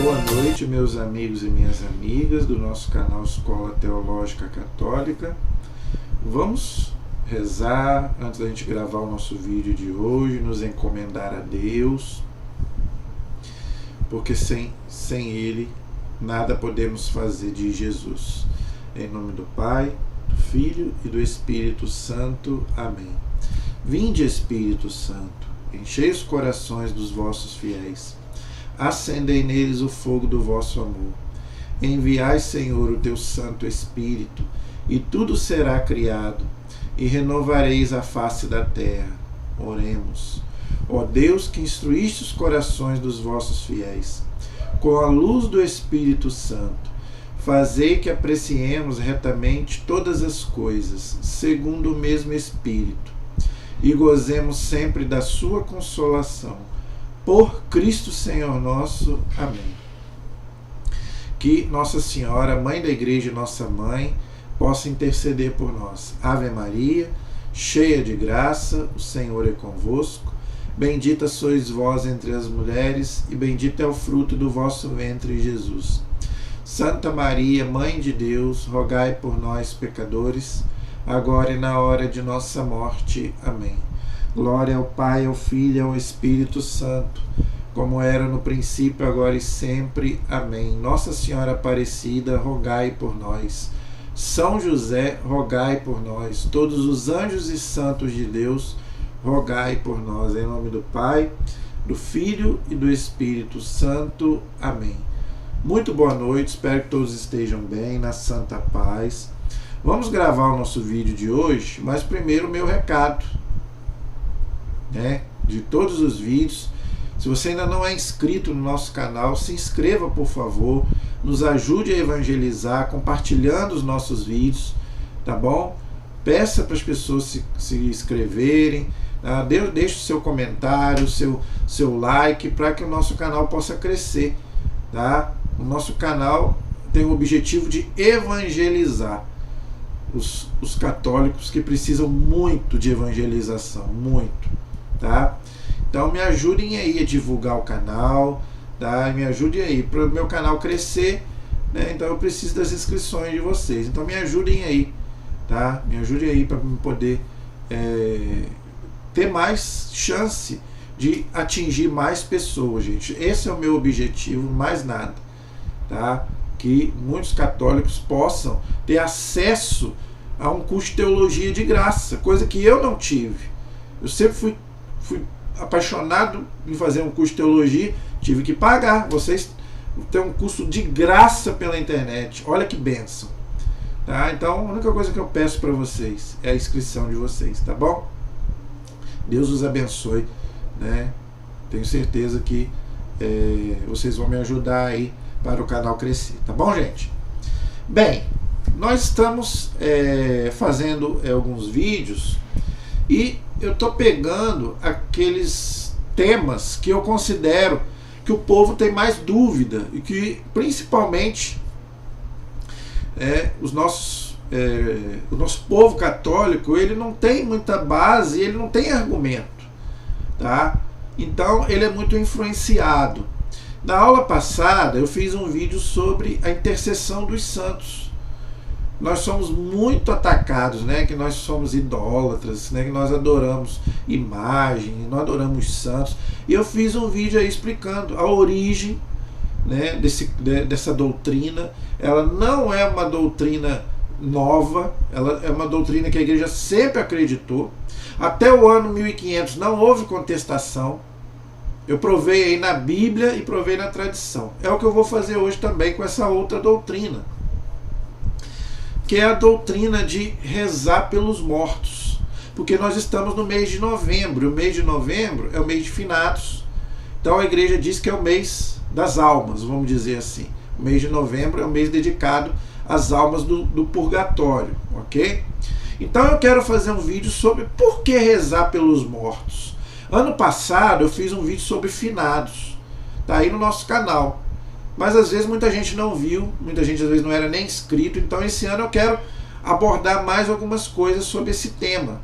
Boa noite, meus amigos e minhas amigas do nosso canal Escola Teológica Católica. Vamos rezar antes da gente gravar o nosso vídeo de hoje, nos encomendar a Deus, porque sem Ele nada podemos fazer, de Jesus. Em nome do Pai, do Filho e do Espírito Santo. Amém. Vinde, Espírito Santo, enchei os corações dos vossos fiéis, acendei neles o fogo do vosso amor. Enviai, Senhor, o teu Santo Espírito, e tudo será criado, e renovareis a face da terra. Oremos. Ó Deus, que instruíste os corações dos vossos fiéis, com a luz do Espírito Santo, fazei que apreciemos retamente todas as coisas, segundo o mesmo Espírito, e gozemos sempre da sua consolação. Por Cristo Senhor nosso. Amém. Que Nossa Senhora, Mãe da Igreja e nossa Mãe, possa interceder por nós. Ave Maria, cheia de graça, o Senhor é convosco. Bendita sois vós entre as mulheres, e bendito é o fruto do vosso ventre, Jesus. Santa Maria, Mãe de Deus, rogai por nós, pecadores, agora e na hora de nossa morte. Amém. Glória ao Pai, ao Filho e ao Espírito Santo, como era no princípio, agora e sempre. Amém. Nossa Senhora Aparecida, rogai por nós. São José, rogai por nós. Todos os anjos e santos de Deus, rogai por nós. Em nome do Pai, do Filho e do Espírito Santo. Amém. Muito boa noite, espero que todos estejam bem, na santa paz. Vamos gravar o nosso vídeo de hoje, mas primeiro o meu recado, de todos os vídeos. Se você ainda não é inscrito no nosso canal, se inscreva, por favor, nos ajude a evangelizar, compartilhando os nossos vídeos, tá bom? Peça para as pessoas se inscreverem, deixe o seu comentário, o seu like, para que o nosso canal possa crescer, tá? O nosso canal tem o objetivo de evangelizar os católicos que precisam muito de evangelização, muito, tá? Então me ajudem aí a divulgar o canal, tá? Me ajudem aí para o meu canal crescer, né? Então eu preciso das inscrições de vocês, então me ajudem aí, tá? Me ajudem aí para poder ter mais chance de atingir mais pessoas, gente. Esse é o meu objetivo, mais nada, tá? Que muitos católicos possam ter acesso a um curso de teologia de graça, coisa que eu não tive. Eu sempre fui apaixonado em fazer um curso de teologia, tive que pagar. Vocês têm um curso de graça pela internet, olha que bênção, tá? Então a única coisa que eu peço para vocês é a inscrição de vocês, tá bom? Deus os abençoe, né? Tenho certeza que vocês vão me ajudar aí para o canal crescer, tá bom, gente? Bem, nós estamos fazendo alguns vídeos e eu estou pegando aqueles temas que eu considero que o povo tem mais dúvida e que principalmente o nosso povo católico, ele não tem muita base, ele não tem argumento, tá? Então ele é muito influenciado. Na aula passada eu fiz um vídeo sobre a intercessão dos santos. Nós somos muito atacados, né? Que nós somos idólatras, né? Que nós adoramos imagem, nós adoramos santos. E eu fiz um vídeo aí explicando a origem, né, dessa doutrina. Ela não é uma doutrina nova, ela é uma doutrina que a igreja sempre acreditou. Até o ano 1500 não houve contestação. Eu provei aí na Bíblia e provei na tradição. É o que eu vou fazer hoje também com essa outra doutrina, que é a doutrina de rezar pelos mortos. Porque nós estamos no mês de novembro, e o mês de novembro é o mês de finados. Então a igreja diz que é o mês das almas, vamos dizer assim. O mês de novembro é o mês dedicado às almas do purgatório, ok? Então eu quero fazer um vídeo sobre por que rezar pelos mortos. Ano passado eu fiz um vídeo sobre finados, tá aí no nosso canal. Mas às vezes muita gente não viu, muita gente às vezes não era nem inscrito. Então esse ano eu quero abordar mais algumas coisas sobre esse tema.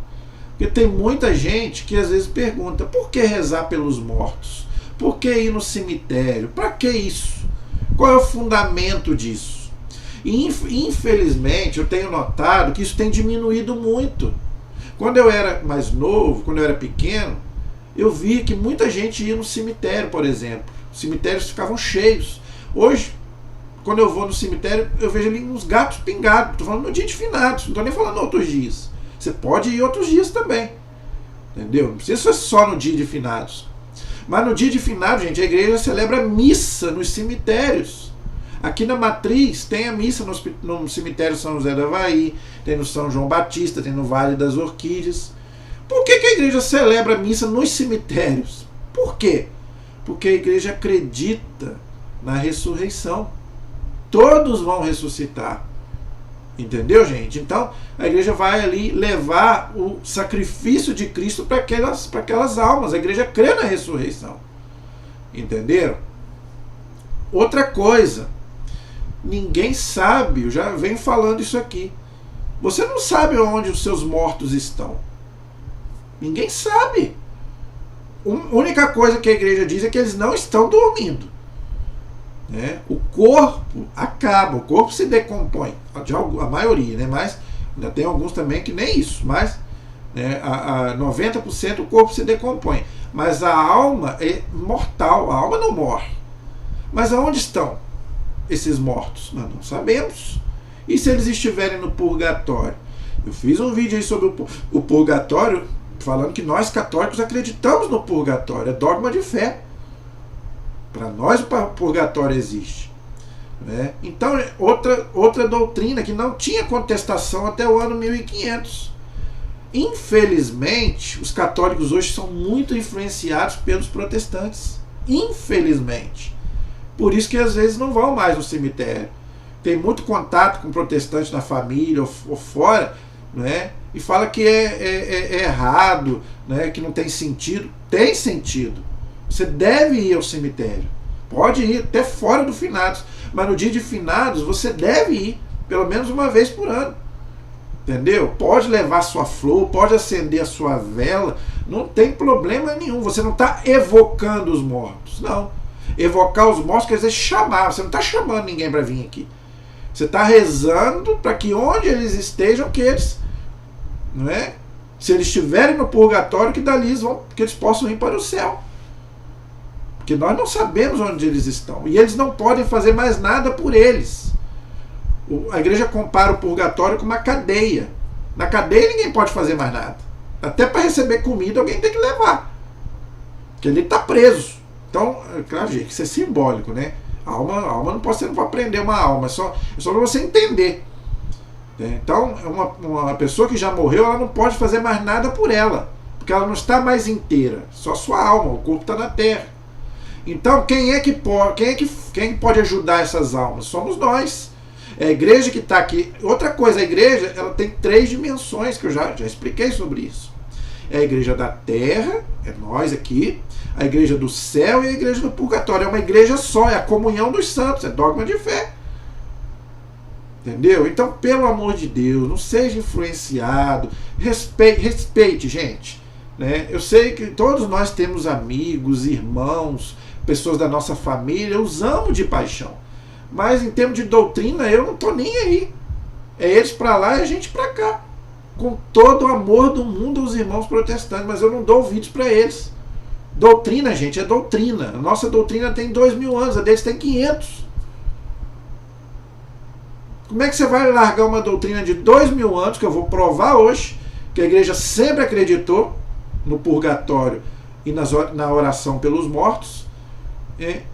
Porque tem muita gente que às vezes pergunta: por que rezar pelos mortos? Por que ir no cemitério? Para que isso? Qual é o fundamento disso? E, infelizmente, eu tenho notado que isso tem diminuído muito. Quando eu era mais novo, quando eu era pequeno, eu via que muita gente ia no cemitério, por exemplo. Os cemitérios ficavam cheios. Hoje, quando eu vou no cemitério, eu vejo ali uns gatos pingados. Estou falando no dia de finados, não estou nem falando outros dias. Você pode ir outros dias também. Entendeu? Não precisa ser só no dia de finados. Mas no dia de finados, gente, a igreja celebra missa nos cemitérios. Aqui na Matriz tem a missa no cemitério São José do Havaí, tem no São João Batista, tem no Vale das Orquídeas. Por que a igreja celebra missa nos cemitérios? Por quê? Porque a igreja acredita na ressurreição. Todos vão ressuscitar. Entendeu, gente? Então, a igreja vai ali levar o sacrifício de Cristo para aquelas almas. A igreja crê na ressurreição. Entenderam? Outra coisa, ninguém sabe, eu já venho falando isso aqui. Você não sabe onde os seus mortos estão. Ninguém sabe. A única coisa que a igreja diz é que eles não estão dormindo. Né? O corpo acaba, o corpo se decompõe. A maioria, né? Mas ainda tem alguns também que nem isso. Mas né, a 90% o corpo se decompõe. Mas a alma é mortal, a alma não morre. Mas aonde estão esses mortos? Nós não sabemos. E se eles estiverem no purgatório? Eu fiz um vídeo aí sobre o purgatório, falando que nós católicos acreditamos no purgatório. É dogma de fé. Para nós o purgatório existe. Né? Então, outra doutrina que não tinha contestação até o ano 1500. Infelizmente, os católicos hoje são muito influenciados pelos protestantes. Infelizmente. Por isso que às vezes não vão mais no cemitério. Tem muito contato com protestantes na família ou fora, né? E fala que é errado, né? Que não tem sentido. Tem sentido. Você deve ir ao cemitério. Pode ir até fora do finados. Mas no dia de finados você deve ir. Pelo menos uma vez por ano. Entendeu? Pode levar sua flor, pode acender a sua vela. Não tem problema nenhum. Você não está evocando os mortos. Não. Evocar os mortos quer dizer chamar. Você não está chamando ninguém para vir aqui. Você está rezando para que onde eles estejam, que eles... Não é? Se eles estiverem no purgatório, que dali que eles possam ir para o céu. Porque nós não sabemos onde eles estão. E eles não podem fazer mais nada por eles. A igreja compara o purgatório com uma cadeia. Na cadeia ninguém pode fazer mais nada. Até para receber comida alguém tem que levar. Porque ele está preso. Então, claro, gente, isso é simbólico, né? A alma não pode ser para prender uma alma. É só para você entender. Então, uma pessoa que já morreu, ela não pode fazer mais nada por ela. Porque ela não está mais inteira. Só sua alma. O corpo está na terra. Então, quem pode ajudar essas almas? Somos nós. É a igreja que está aqui. Outra coisa, a igreja ela tem 3 dimensões, que eu já expliquei sobre isso. É a igreja da terra, é nós aqui, a igreja do céu e a igreja do purgatório. É uma igreja só, é a comunhão dos santos, é dogma de fé. Entendeu? Então, pelo amor de Deus, não seja influenciado. Respeite, gente. Né? Eu sei que todos nós temos amigos, irmãos, pessoas da nossa família, eu os amo de paixão. Mas em termos de doutrina, eu não estou nem aí. É eles para lá e a gente para cá. Com todo o amor do mundo aos irmãos protestantes, mas eu não dou ouvidos para eles. Doutrina, gente, é doutrina. A nossa doutrina tem 2000 anos, a deles tem 500. Como é que você vai largar uma doutrina de 2000 anos, que eu vou provar hoje, que a igreja sempre acreditou no purgatório e na oração pelos mortos,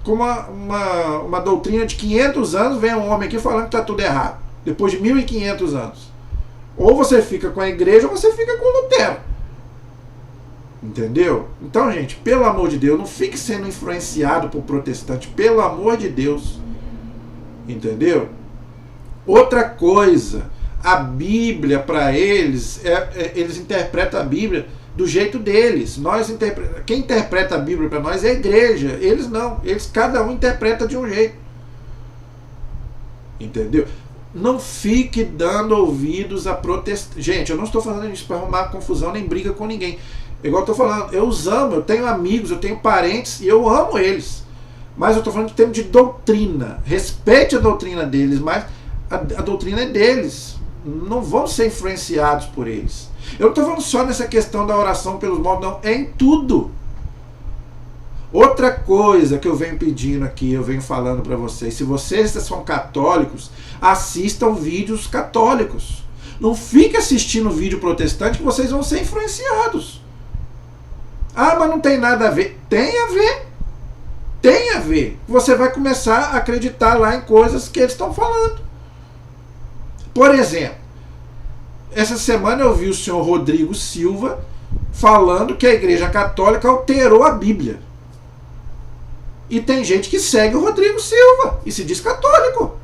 com uma doutrina de 500 anos, vem um homem aqui falando que está tudo errado, depois de 1500 anos. Ou você fica com a igreja ou você fica com Lutero. Entendeu? Então, gente, pelo amor de Deus, não fique sendo influenciado por protestante, pelo amor de Deus. Entendeu? Outra coisa, a Bíblia para eles, eles interpretam a Bíblia do jeito deles. Quem interpreta a Bíblia para nós é a igreja. Eles não. Cada um interpreta de um jeito. Entendeu? Não fique dando ouvidos a protestantes. Gente, eu não estou falando isso para arrumar confusão nem briga com ninguém. Igual eu estou falando, eu os amo, eu tenho amigos, eu tenho parentes e eu amo eles. Mas eu estou falando de termos de doutrina. Respeite a doutrina deles, mas a doutrina é deles. Não vão ser influenciados por eles. Eu não estou falando só nessa questão da oração pelos mortos, não. É em tudo. Outra coisa que eu venho pedindo aqui, eu venho falando para vocês, se vocês são católicos, assistam vídeos católicos. Não fique assistindo vídeo protestante que vocês vão ser influenciados. Ah, mas não tem nada a ver. Tem a ver. Tem a ver. Você vai começar a acreditar lá em coisas que eles estão falando. Por exemplo, essa semana eu vi o senhor Rodrigo Silva falando que a Igreja Católica alterou a Bíblia. E tem gente que segue o Rodrigo Silva e se diz católico.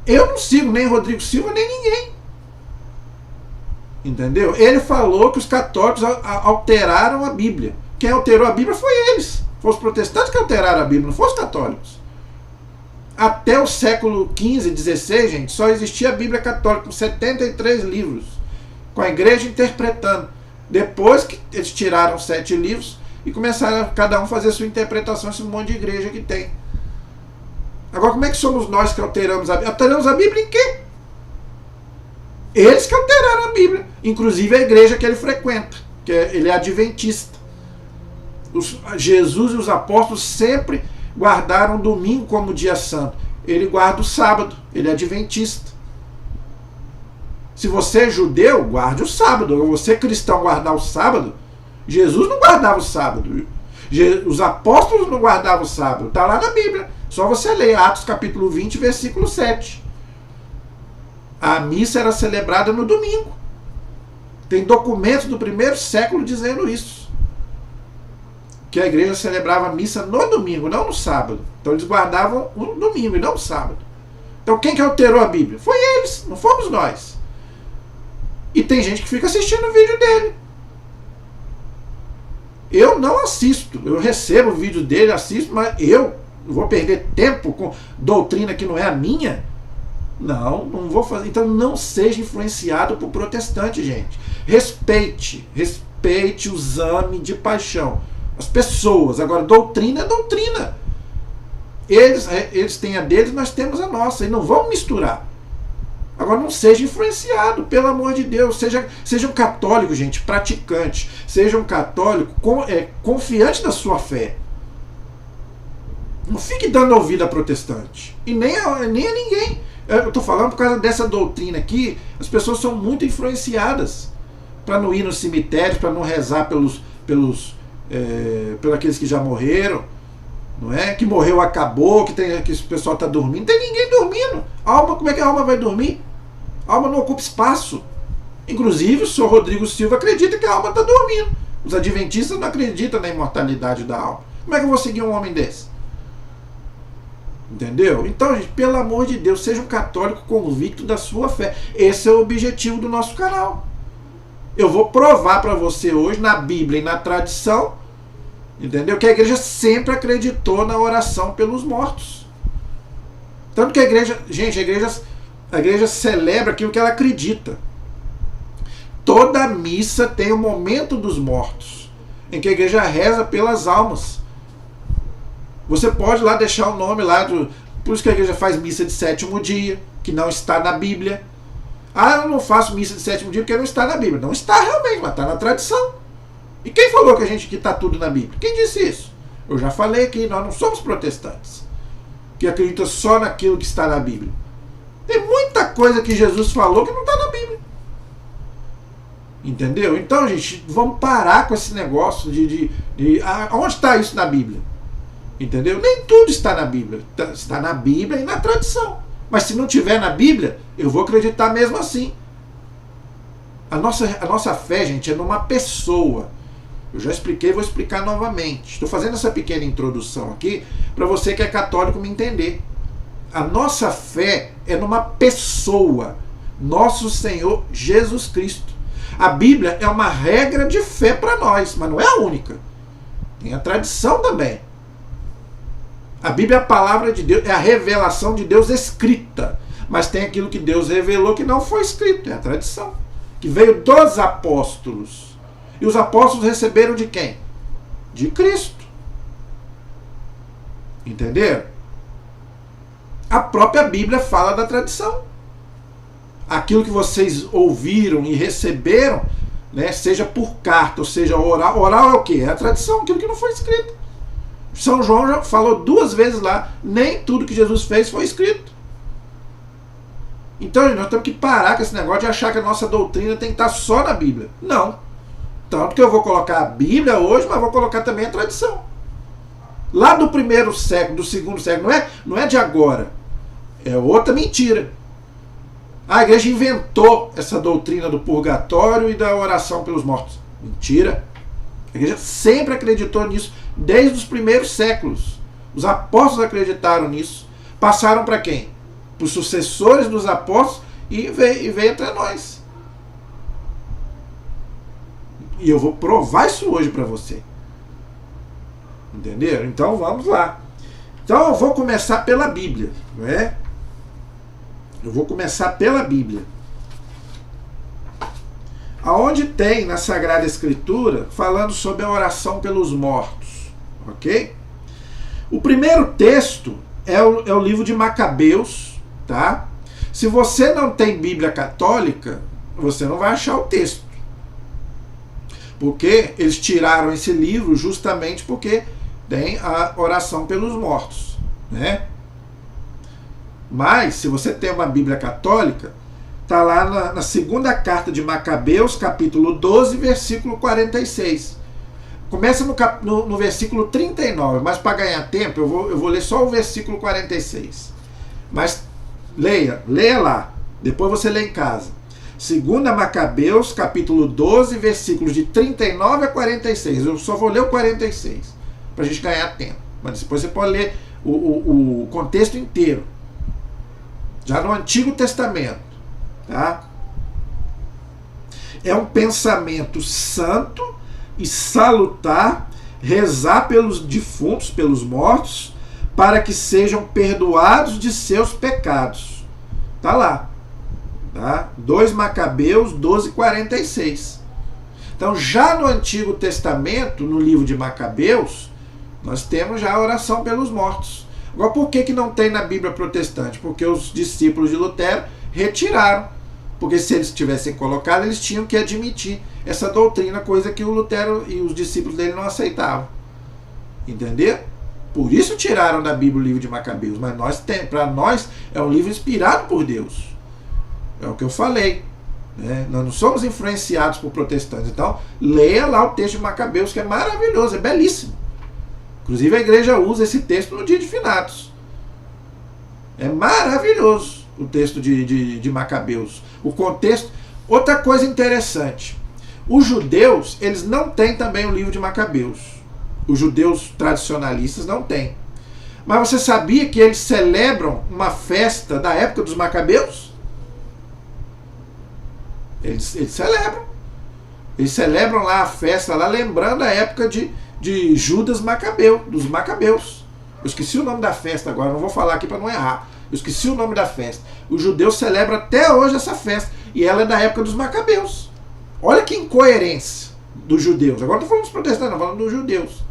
Eu não sigo nem Rodrigo Silva nem ninguém. Entendeu? Ele falou que os católicos alteraram a Bíblia. Quem alterou a Bíblia foi eles. Foram os protestantes que alteraram a Bíblia, não foram os católicos. Até o século XV, XVI, gente, só existia a Bíblia católica, com 73 livros, com a igreja interpretando. Depois que eles tiraram 7 livros e começaram a cada um fazer sua interpretação, esse monte de igreja que tem. Agora, como é que somos nós que alteramos a Bíblia? Alteramos a Bíblia em quê? Eles que alteraram a Bíblia. Inclusive a igreja que ele frequenta, que ele é adventista. Jesus e os apóstolos sempre guardaram o domingo como dia santo. Ele guarda o sábado. Ele é adventista. Se você é judeu, guarde o sábado. Ou você cristão guardar o sábado, Jesus não guardava o sábado. Os apóstolos não guardavam o sábado. Está lá na Bíblia. Só você ler Atos capítulo 20, versículo 7. A missa era celebrada no domingo. Tem documentos do primeiro século dizendo isso. Que a igreja celebrava a missa no domingo, não no sábado. Então eles guardavam o domingo e não o sábado. Então quem que alterou a Bíblia? Foi eles, não fomos nós. E tem gente que fica assistindo o vídeo dele. Eu não assisto. Eu recebo o vídeo dele, assisto, mas eu vou perder tempo com doutrina que não é a minha? Não vou fazer. Então não seja influenciado por protestante, gente. Respeite o exame de paixão. As pessoas. Agora, doutrina é doutrina. Eles têm a deles, nós temos a nossa. E não vamos misturar. Agora, não seja influenciado, pelo amor de Deus. Seja um católico, gente, praticante. Seja um católico confiante da sua fé. Não fique dando ouvido a protestante. E nem a ninguém. Eu estou falando por causa dessa doutrina aqui. As pessoas são muito influenciadas. Para não ir nos cemitérios, para não rezar pelos aqueles que já morreram, não é? Que morreu, acabou, que o pessoal está dormindo. Não tem ninguém dormindo. Como é que a alma vai dormir? A alma não ocupa espaço. Inclusive o senhor Rodrigo Silva acredita que a alma está dormindo. Os adventistas não acreditam na imortalidade da alma. Como é que eu vou seguir um homem desse? Entendeu? Então, gente, pelo amor de Deus, seja um católico convicto da sua fé. Esse é o objetivo do nosso canal. Eu vou provar para você hoje, na Bíblia e na tradição, entendeu? Que a igreja sempre acreditou na oração pelos mortos. Tanto que a igreja celebra aquilo que ela acredita. Toda missa tem o momento dos mortos, em que a igreja reza pelas almas. Você pode lá deixar o nome lá, por isso que a igreja faz missa de 7º dia, que não está na Bíblia. Ah, eu não faço missa de 7º dia porque não está na Bíblia. Não está realmente, mas está na tradição. E quem falou que está tudo na Bíblia? Quem disse isso? Eu já falei que nós não somos protestantes, que acreditam só naquilo que está na Bíblia. Tem muita coisa que Jesus falou que não está na Bíblia. Entendeu? Então, gente, vamos parar com esse negócio onde está isso na Bíblia? Entendeu? Nem tudo está na Bíblia. Está na Bíblia e na tradição. Mas se não tiver na Bíblia, eu vou acreditar mesmo assim. A nossa fé, gente, é numa pessoa. Eu já expliquei, vou explicar novamente. Estou fazendo essa pequena introdução aqui para você que é católico me entender. A nossa fé é numa pessoa. Nosso Senhor Jesus Cristo. A Bíblia é uma regra de fé para nós, mas não é a única. Tem a tradição também. A Bíblia é a palavra de Deus, é a revelação de Deus escrita. Mas tem aquilo que Deus revelou que não foi escrito, é a tradição. Que veio dos apóstolos. E os apóstolos receberam de quem? De Cristo. Entenderam? A própria Bíblia fala da tradição. Aquilo que vocês ouviram e receberam, né, seja por carta, ou seja oral. Oral é o quê? É a tradição, aquilo que não foi escrito. São João já falou 2 vezes lá, nem tudo que Jesus fez foi escrito. Então nós temos que parar com esse negócio de achar que a nossa doutrina tem que estar só na Bíblia. Não. Tanto que eu vou colocar a Bíblia hoje, mas vou colocar também a tradição. Lá do 1º século, do 2º século, não é de agora. É outra mentira. A igreja inventou essa doutrina do purgatório e da oração pelos mortos. Mentira. A igreja sempre acreditou nisso, desde os primeiros séculos. Os apóstolos acreditaram nisso. Passaram para quem? Para os sucessores dos apóstolos e veio entre nós. E eu vou provar isso hoje para você. Entenderam? Então vamos lá. Então eu vou começar pela Bíblia, não é? Eu vou começar pela Bíblia. Aonde tem na Sagrada Escritura falando sobre a oração pelos mortos, ok? O primeiro texto é o livro de Macabeus, tá? Se você não tem Bíblia católica, você não vai achar o texto. Porque eles tiraram esse livro justamente porque tem a oração pelos mortos, né? Mas, se você tem uma Bíblia católica, está lá na segunda carta de Macabeus, capítulo 12, versículo 46. Começa no versículo 39, mas para ganhar tempo eu vou ler só o versículo 46. Mas leia lá, depois você lê em casa. Segunda Macabeus, capítulo 12, versículos de 39 a 46. Eu só vou ler o 46, para a gente ganhar tempo. Mas depois você pode ler o contexto inteiro. Já no Antigo Testamento. Tá? É um pensamento santo e salutar rezar pelos defuntos, pelos mortos, para que sejam perdoados de seus pecados. Tá lá. Tá? 2 Macabeus 12:46. Então, já no Antigo Testamento, no livro de Macabeus, nós temos já a oração pelos mortos. Agora, por que não tem na Bíblia protestante? Porque os discípulos de Lutero retiraram. Porque se eles tivessem colocado, eles tinham que admitir essa doutrina, coisa que o Lutero e os discípulos dele não aceitavam. Entendeu? Por isso tiraram da Bíblia o livro de Macabeus. Mas para nós é um livro inspirado por Deus. É o que eu falei. Né? Nós não somos influenciados por protestantes. Então, leia lá o texto de Macabeus, que é maravilhoso, é belíssimo. Inclusive a igreja usa esse texto no dia de finados. É maravilhoso o texto de Macabeus. O contexto. Outra coisa interessante. Os judeus, eles não têm também o livro de Macabeus. Os judeus tradicionalistas não têm. Mas você sabia que eles celebram uma festa da época dos Macabeus? Eles celebram. Eles celebram lá a festa, lá lembrando a época de Judas Macabeu, dos Macabeus. Eu esqueci o nome da festa agora, não vou falar aqui para não errar. Eu esqueci o nome da festa. Os judeus celebram até hoje essa festa. E ela é da época dos Macabeus. Olha que incoerência dos judeus. Agora não estou falando dos protestantes, não, falando dos judeus.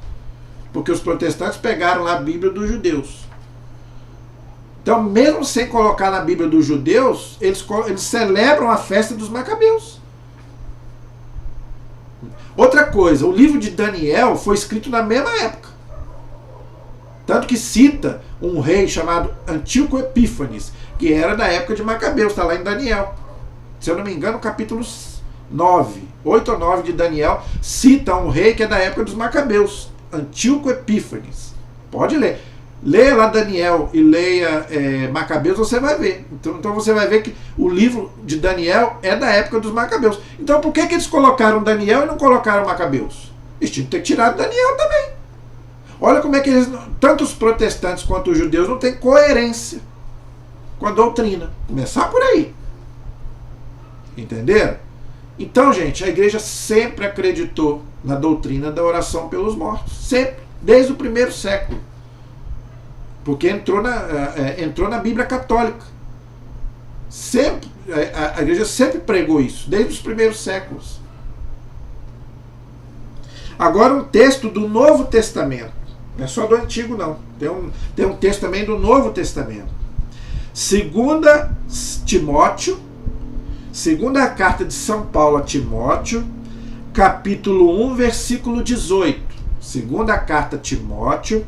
Porque os protestantes pegaram lá a Bíblia dos judeus. Então, mesmo sem colocar na Bíblia dos judeus, eles celebram a festa dos Macabeus. Outra coisa, o livro de Daniel foi escrito na mesma época. Tanto que cita um rei chamado Antíoco Epífanes, que era da época de Macabeus, está lá em Daniel. Se eu não me engano, capítulo 9, 8 ou 9 de Daniel, cita um rei que é da época dos Macabeus, Antíoco Epífanes. Pode ler. Leia lá Daniel e leia Macabeus, você vai ver. Então você vai ver que o livro de Daniel é da época dos Macabeus. Então por que eles colocaram Daniel e não colocaram Macabeus? Eles tinham que ter tirado Daniel também. Olha como é que eles, tanto os protestantes quanto os judeus, não têm coerência com a doutrina. Começar por aí. Entenderam? Então, gente, a igreja sempre acreditou na doutrina da oração pelos mortos. Sempre. Desde o 1º século. Porque entrou na Bíblia católica. Sempre, a igreja sempre pregou isso, desde os primeiros séculos. Agora um texto do Novo Testamento. Não é só do Antigo, não. Tem um texto também do Novo Testamento. Segunda carta de São Paulo a Timóteo, capítulo 1, versículo 18. Segunda carta a Timóteo,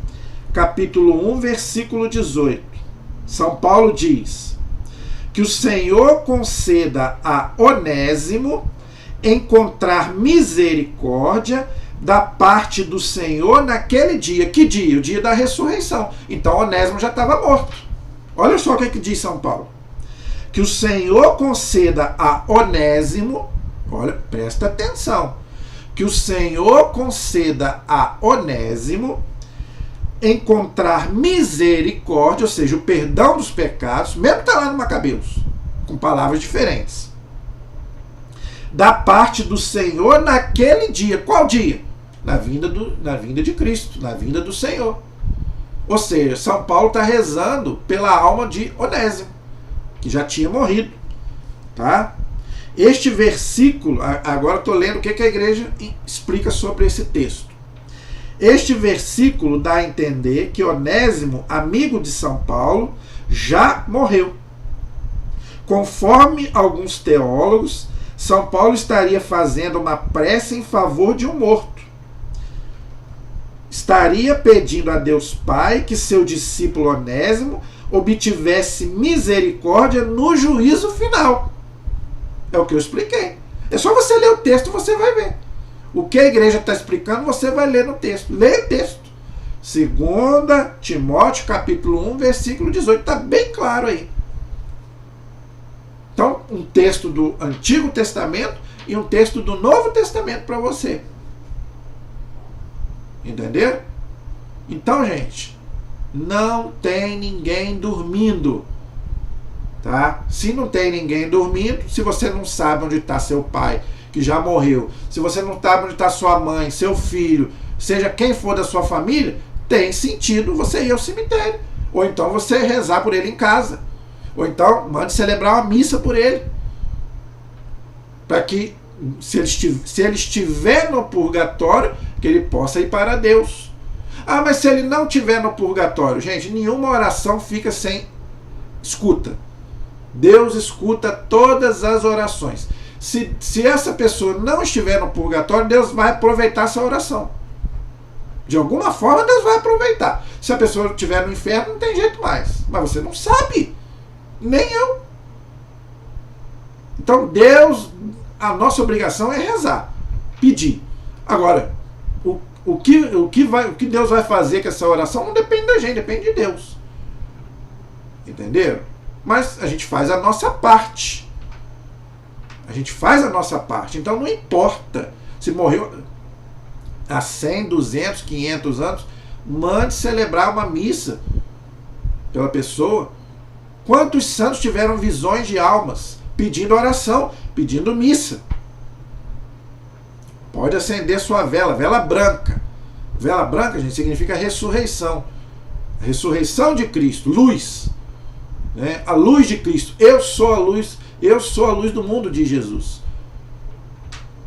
capítulo 1, versículo 18. São Paulo diz: que o Senhor conceda a Onésimo encontrar misericórdia da parte do Senhor naquele dia. Que dia? O dia da ressurreição. Então Onésimo já estava morto. Olha só o que diz São Paulo. Que o Senhor conceda a Onésimo, olha, presta atenção, que o Senhor conceda a Onésimo encontrar misericórdia, ou seja, o perdão dos pecados, mesmo que está lá no Macabeus, com palavras diferentes, da parte do Senhor naquele dia. Qual dia? Na vinda de Cristo, na vinda do Senhor. Ou seja, São Paulo está rezando pela alma de Onésimo, que já tinha morrido. Tá? Este versículo, agora estou lendo o que a igreja explica sobre esse texto. Este versículo dá a entender que Onésimo, amigo de São Paulo, já morreu. Conforme alguns teólogos, São Paulo estaria fazendo uma prece em favor de um morto. Estaria pedindo a Deus Pai que seu discípulo Onésimo obtivesse misericórdia no juízo final. É o que eu expliquei. É só você ler o texto e você vai ver. O que a igreja está explicando, você vai ler no texto. Lê o texto. 2 Timóteo, capítulo 1, versículo 18. Está bem claro aí. Então, um texto do Antigo Testamento e um texto do Novo Testamento para você. Entenderam? Então, gente, não tem ninguém dormindo. Tá? Se não tem ninguém dormindo, se você não sabe onde está seu pai, que já morreu, se você não sabe onde está sua mãe, seu filho, seja quem for da sua família, tem sentido você ir ao cemitério. Ou então você rezar por ele em casa. Ou então mande celebrar uma missa por ele. Para que, se ele estiver no purgatório, que ele possa ir para Deus. Ah, mas se ele não estiver no purgatório, gente, nenhuma oração fica sem escuta. Deus escuta todas as orações. Se essa pessoa não estiver no purgatório, Deus vai aproveitar essa oração. De alguma forma, Deus vai aproveitar. Se a pessoa estiver no inferno, não tem jeito mais. Mas você não sabe. Nem eu. Então, Deus, a nossa obrigação é rezar, pedir. Agora, o que Deus vai fazer com essa oração não depende da gente, depende de Deus. Entenderam? Mas a gente faz a nossa parte. A gente faz a nossa parte. Então não importa se morreu há 100, 200, 500 anos, mande celebrar uma missa pela pessoa. Quantos santos tiveram visões de almas pedindo oração, pedindo missa? Pode acender sua vela branca. Vela branca, gente, significa ressurreição. A ressurreição de Cristo, luz. Né? A luz de Cristo. Eu sou a luz do mundo, diz Jesus.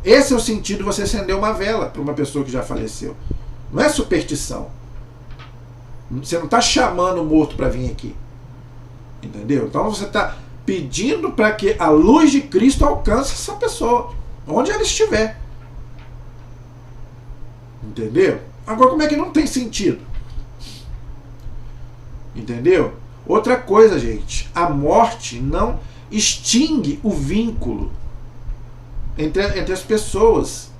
Esse é o sentido de você acender uma vela para uma pessoa que já faleceu. Não é superstição. Você não está chamando o morto para vir aqui. Entendeu? Então você está pedindo para que a luz de Cristo alcance essa pessoa, onde ela estiver. Entendeu? Agora, como é que não tem sentido? Entendeu? Outra coisa, gente, a morte não extingue o vínculo entre as pessoas.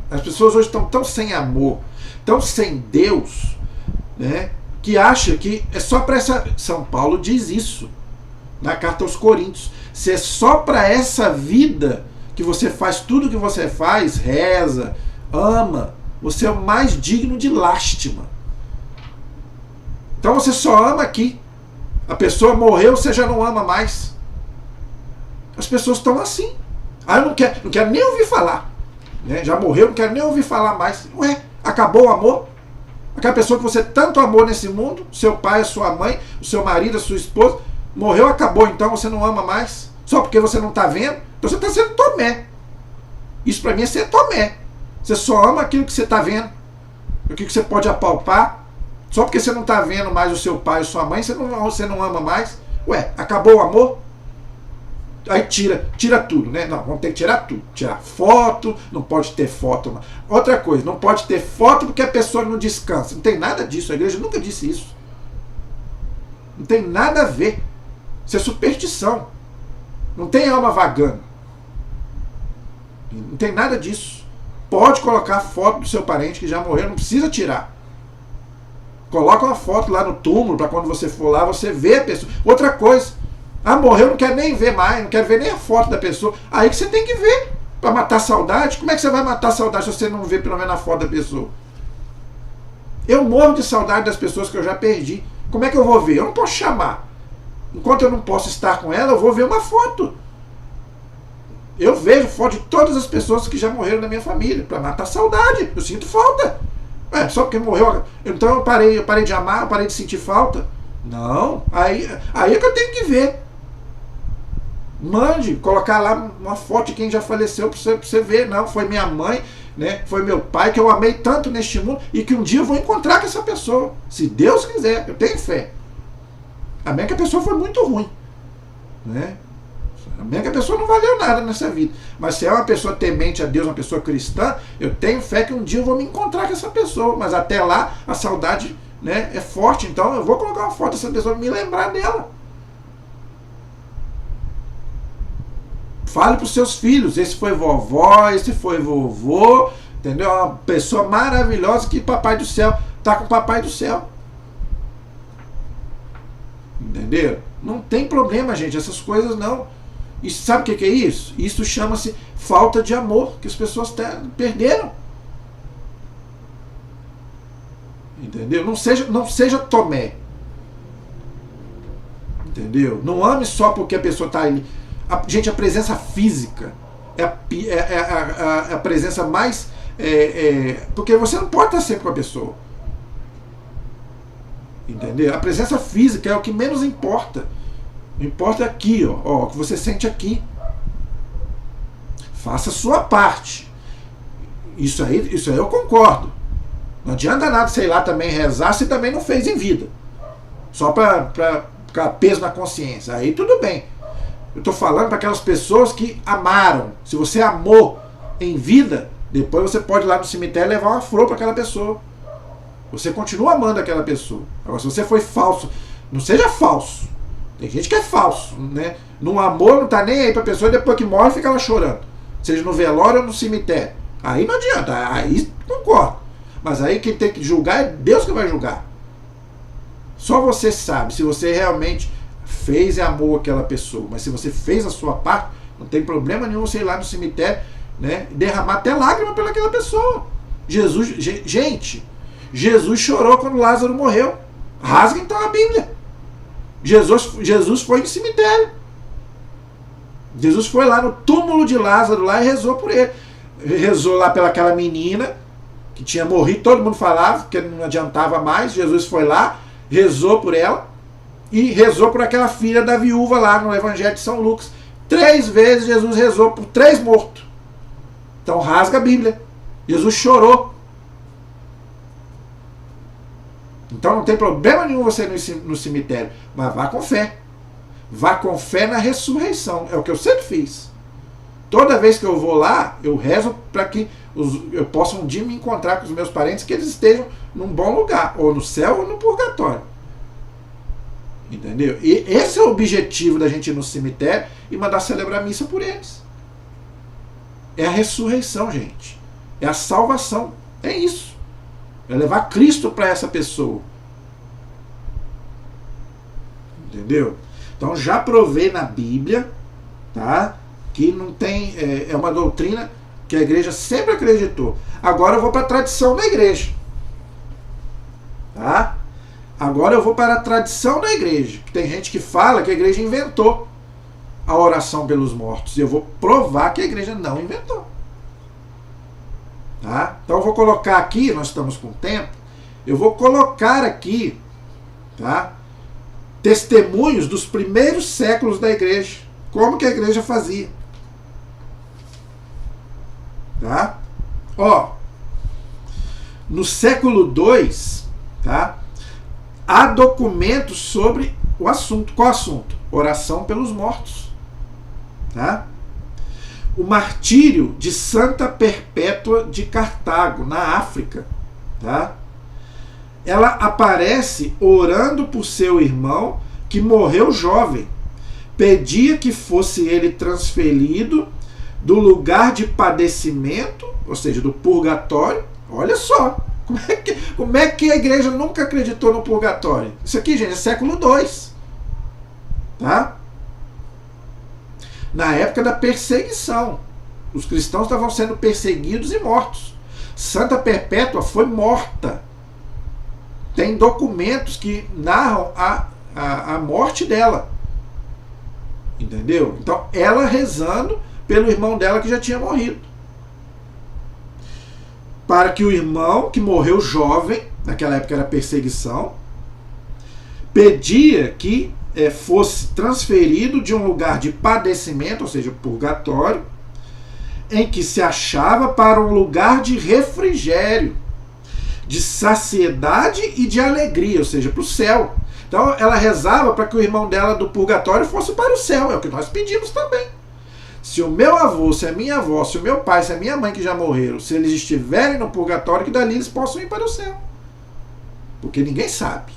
As pessoas hoje estão tão sem amor, tão sem Deus, né, que acha que é só para essa... São Paulo diz isso na carta aos Coríntios. Se é só para essa vida que você faz tudo que você faz, reza, ama, você é o mais digno de lástima. Então você só ama aqui. A pessoa morreu, você já não ama mais. As pessoas estão assim. Ah, eu não quero nem ouvir falar. Né? Já morreu, não quero nem ouvir falar mais. Ué, acabou o amor? Aquela pessoa que você tanto amou nesse mundo, seu pai, a sua mãe, o seu marido, a sua esposa, morreu, acabou, então você não ama mais? Só porque você não está vendo? Então você está sendo Tomé. Isso para mim é ser Tomé. Você só ama aquilo que você está vendo, aquilo que você pode apalpar. Só porque você não está vendo mais o seu pai ou sua mãe, você não ama mais. Ué, acabou o amor? Aí tira tudo, né? Não, vamos ter que tirar tudo. Tirar foto, não pode ter foto. Outra coisa, não pode ter foto porque a pessoa não descansa. Não tem nada disso, a igreja nunca disse isso. Não tem nada a ver. Isso é superstição. Não tem alma vagando. Não tem nada disso. Pode colocar foto do seu parente que já morreu, não precisa tirar. Coloca uma foto lá no túmulo, para quando você for lá, você ver a pessoa. Outra coisa, morreu, não quer nem ver mais, não quer ver nem a foto da pessoa. Aí que você tem que ver, para matar a saudade. Como é que você vai matar a saudade se você não vê pelo menos a foto da pessoa? Eu morro de saudade das pessoas que eu já perdi. Como é que eu vou ver? Eu não posso chamar. Enquanto eu não posso estar com ela, eu vou ver uma foto. Eu vejo foto de todas as pessoas que já morreram na minha família, para matar a saudade. Eu sinto falta. Só porque morreu, então eu parei de amar, eu parei de sentir falta. Não, aí é que eu tenho que ver. Mande, colocar lá uma foto de quem já faleceu para você ver. Não, foi minha mãe, né? Foi meu pai, que eu amei tanto neste mundo e que um dia eu vou encontrar com essa pessoa. Se Deus quiser, eu tenho fé. Amém que a pessoa foi muito ruim, né? Amém que a pessoa não valeu nada nessa vida. Mas se é uma pessoa temente a Deus, uma pessoa cristã, eu tenho fé que um dia eu vou me encontrar com essa pessoa. Mas até lá, a saudade, né, é forte. Então eu vou colocar uma foto dessa pessoa para me lembrar dela. Fale para os seus filhos. Esse foi vovó, esse foi vovô. Entendeu? Uma pessoa maravilhosa que papai do céu está com o papai do céu. Entendeu? Não tem problema, gente. Essas coisas não. E sabe o que é isso? Isso chama-se falta de amor, que as pessoas perderam. Entendeu? Não seja Tomé. Entendeu? Não ame só porque a pessoa está ali. Gente, a presença física é a presença mais... porque você não pode estar sempre com a pessoa. Entendeu? A presença física é o que menos importa. Não importa aqui, ó, o que você sente aqui. Faça a sua parte. Isso aí eu concordo. Não adianta nada, sei lá, também rezar se também não fez em vida. Só para ficar peso na consciência. Aí tudo bem. Eu estou falando para aquelas pessoas que amaram. Se você amou em vida, depois você pode ir lá no cemitério e levar uma flor para aquela pessoa. Você continua amando aquela pessoa. Agora, se você foi falso, não seja falso. Tem gente que é falso, né? No amor não tá nem aí pra pessoa e depois que morre fica lá chorando. Seja no velório ou no cemitério. Aí não adianta, aí concordo. Mas aí quem tem que julgar é Deus que vai julgar. Só você sabe se você realmente fez e amou aquela pessoa. Mas se você fez a sua parte, não tem problema nenhum você ir lá no cemitério, né, e derramar até lágrima pelaquela pessoa. Gente, Jesus chorou quando Lázaro morreu. Rasga então a Bíblia. Jesus foi em cemitério. Jesus foi lá no túmulo de Lázaro lá e rezou por ele. Rezou lá pelaquela menina que tinha morrido, todo mundo falava que não adiantava mais. Jesus foi lá, rezou por ela e rezou por aquela filha da viúva lá no Evangelho de São Lucas. 3 vezes Jesus rezou por 3 mortos. Então rasga a Bíblia. Jesus chorou. Então não tem problema nenhum você ir no cemitério, mas vá com fé. Vá com fé na ressurreição. É o que eu sempre fiz. Toda vez que eu vou lá, eu rezo para que eu possa um dia me encontrar com os meus parentes, que eles estejam num bom lugar, ou no céu ou no purgatório. Entendeu? E esse é o objetivo da gente ir no cemitério e mandar celebrar a missa por eles. É a ressurreição, gente. É a salvação. É isso. É levar Cristo para essa pessoa. Entendeu? Então já provei na Bíblia, tá? Que não tem... É uma doutrina que a igreja sempre acreditou. Agora eu vou para a tradição da igreja. Tá? Agora eu vou para a tradição da igreja. Tem gente que fala que a igreja inventou a oração pelos mortos. E eu vou provar que a igreja não inventou. Tá? Então eu vou colocar aqui, nós estamos com tempo, eu vou colocar aqui, tá, testemunhos dos primeiros séculos da igreja, como que a igreja fazia. Tá? Ó, no século II, tá, há documentos sobre o assunto. Qual assunto? Oração pelos mortos. Tá? O martírio de Santa Perpétua de Cartago, na África. Tá? Ela aparece orando por seu irmão que morreu jovem. Pedia que fosse ele transferido do lugar de padecimento, ou seja, do purgatório. Olha só, como é que a igreja nunca acreditou no purgatório? Isso aqui, gente, é século II. Tá? Na época da perseguição. Os cristãos estavam sendo perseguidos e mortos. Santa Perpétua foi morta. Tem documentos que narram a morte dela. Entendeu? Então, ela rezando pelo irmão dela que já tinha morrido. Para que o irmão, que morreu jovem, naquela época era perseguição, pedia que fosse transferido de um lugar de padecimento, ou seja, purgatório, em que se achava, para um lugar de refrigério, de saciedade e de alegria, ou seja, para o céu. Então ela rezava para que o irmão dela do purgatório fosse para o céu. É o que nós pedimos também. Se o meu avô, se a minha avó, se o meu pai, se a minha mãe que já morreram, se eles estiverem no purgatório, que dali eles possam ir para o céu. Porque ninguém sabe.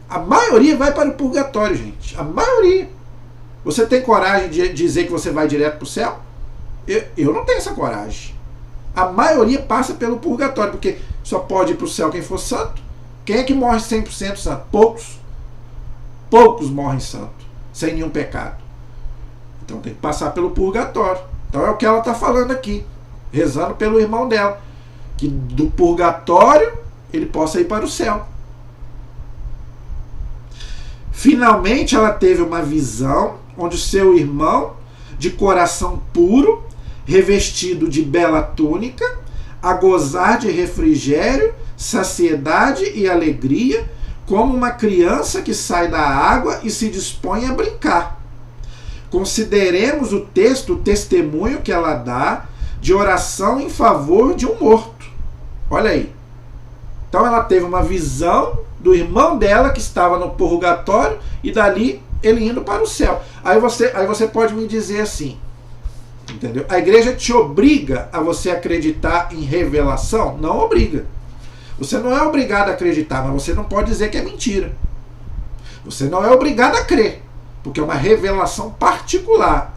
A maioria vai para o purgatório, gente. A maioria. Você tem coragem de dizer que você vai direto para o céu? Eu não tenho essa coragem. A maioria passa pelo purgatório, porque só pode ir para o céu quem for santo. Quem é que morre 100% santo? Poucos. Poucos morrem santo, sem nenhum pecado. Então tem que passar pelo purgatório. Então é o que ela está falando aqui, rezando pelo irmão dela, que do purgatório ele possa ir para o céu. Finalmente ela teve uma visão onde seu irmão, de coração puro, revestido de bela túnica, a gozar de refrigério, saciedade e alegria, como uma criança que sai da água e se dispõe a brincar. Consideremos o texto, o testemunho que ela dá de oração em favor de um morto. Olha aí. Então ela teve uma visão do irmão dela que estava no purgatório e dali ele indo para o céu. Aí você pode me dizer assim, entendeu? A igreja te obriga a você acreditar em revelação? Não obriga. Você não é obrigado a acreditar, mas você não pode dizer que é mentira. Você não é obrigado a crer, porque é uma revelação particular.